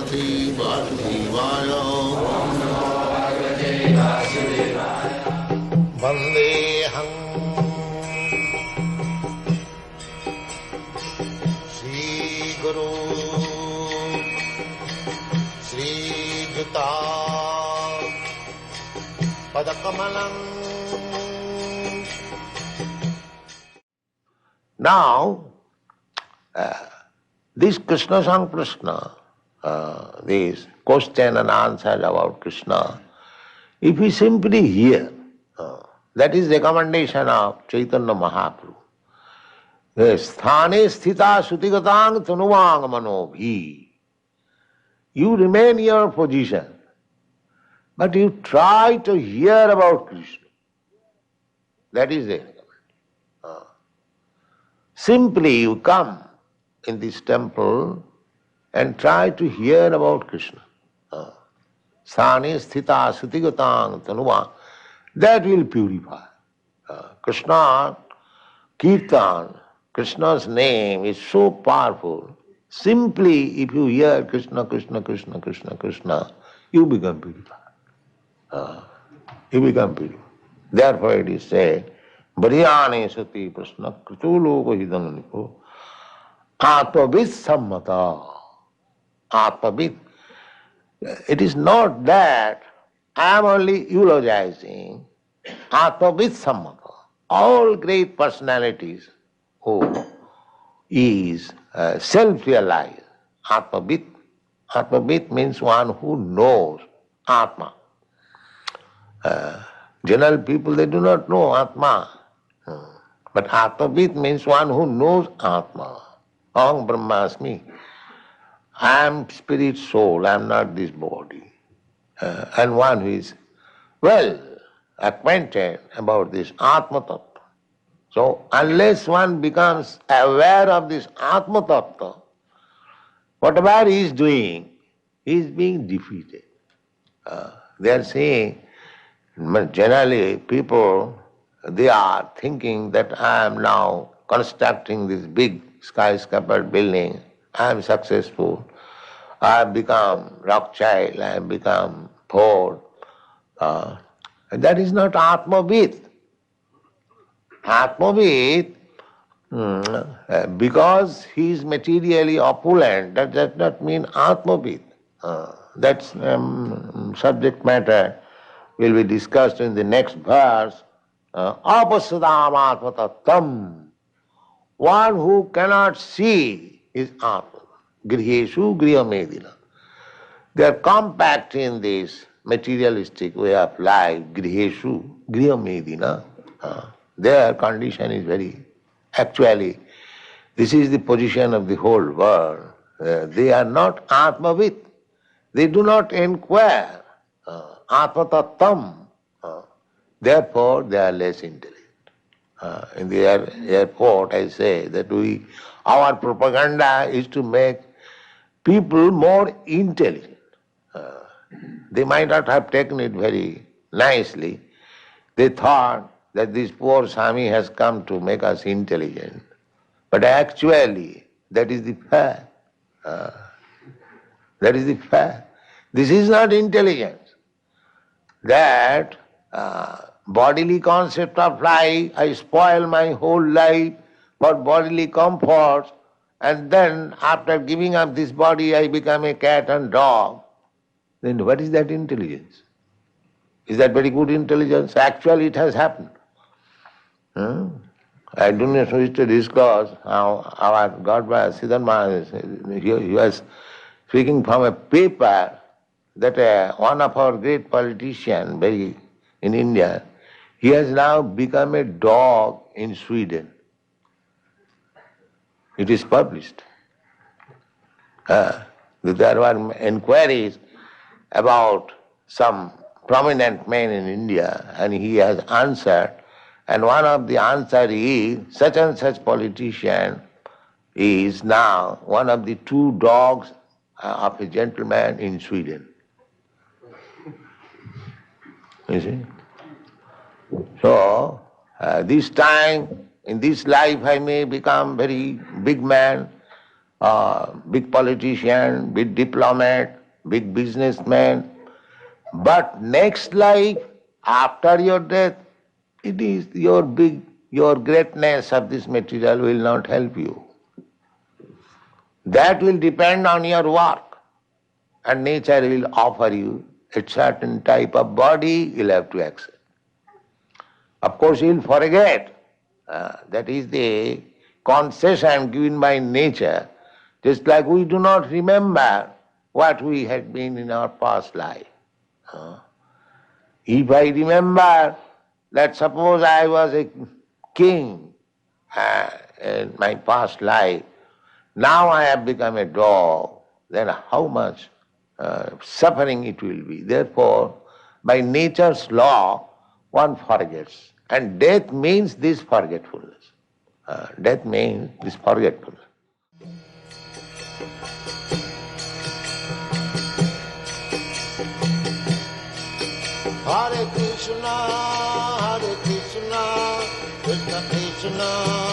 Bhagavate Vasudevaya. Vandeham Shri Guru Shri Juta Padakamalam. Now, this Krishna Sang Prashna, this question and answer about Krishna, if we simply hear, that is recommendation of Chaitanya Mahaprabhu. Sthane sthita sutigatang tanuvang manobhi. You remain in your position, but you try to hear about Krishna. That is the recommendation. Simply you come in this temple and try to hear about Krishna. Sthane sthita sutigatang tanuvang. That will purify. Krishna, Kirtan, Krishna's name is so powerful. Simply if you hear Krishna, Krishna, Krishna, Krishna, Krishna, you become purified. You become purified. Therefore it is said, Variyane sati prasna krituloka hidananipo atmavid sammata. Atmavid. It is not that I am only eulogizing. Atmavid sammata. All great personalities who is self-realized. Atmavid. Atmavid means one who knows Atma. General people, they do not know Atma. But Atmavid means one who knows Atma. Aham Brahmasmi. I am spirit soul, I am not this body. And one who is well acquainted about this Atma Tattva. So unless one becomes aware of this Atma Tattva, whatever he is doing, he is being defeated. They are saying, generally people, they are thinking that I am now constructing this big skyscraper building, I am successful, I have become Rothschild, I have become Ford. That is not Atmavid. Atmavid, because he is materially opulent, that does not mean Atmavid. That's subject matter will be discussed in the next verse. Apasadam atmatattam. One who cannot see is Atma. Griheshu griham. They are compact in this materialistic way of life. Griheshu griham. Their condition is very... Actually, this is the position of the whole world. They are not Atmavid. They do not inquire. Atmatattam. Therefore, they are less intelligent. In the airport, I say that our propaganda is to make people more intelligent. They might not have taken it very nicely. They thought that this poor Swami has come to make us intelligent. But actually, that is the fact. That is the fact. This is not intelligence. That bodily concept of life, I spoil my whole life for bodily comforts, and then after giving up this body I become a cat and dog. Then what is that intelligence? Is that very good intelligence? Actually it has happened. I do not wish to discuss how our Godbrother Siddhar Maharaj, he was speaking from a paper that one of our great politicians in India, he has now become a dog in Sweden. It is published. There were inquiries about some prominent man in India, and he has answered, and one of the answers is, such and such politician is now one of the two dogs of a gentleman in Sweden. You see? So, this time, in this life I may become very big man, big politician, big diplomat, big businessman. But next life, after your death, it is your greatness of this material will not help you. That will depend on your work. And nature will offer you a certain type of body you'll have to accept. Of course, you'll forget. That is the concession given by nature. Just like we do not remember what we had been in our past life. If I remember that suppose I was a king in my past life, now I have become a dog, then how much suffering it will be. Therefore, by nature's law, one forgets. And death means this forgetfulness. Death means this forgetfulness. Hare Krishna, Krishna Krishna,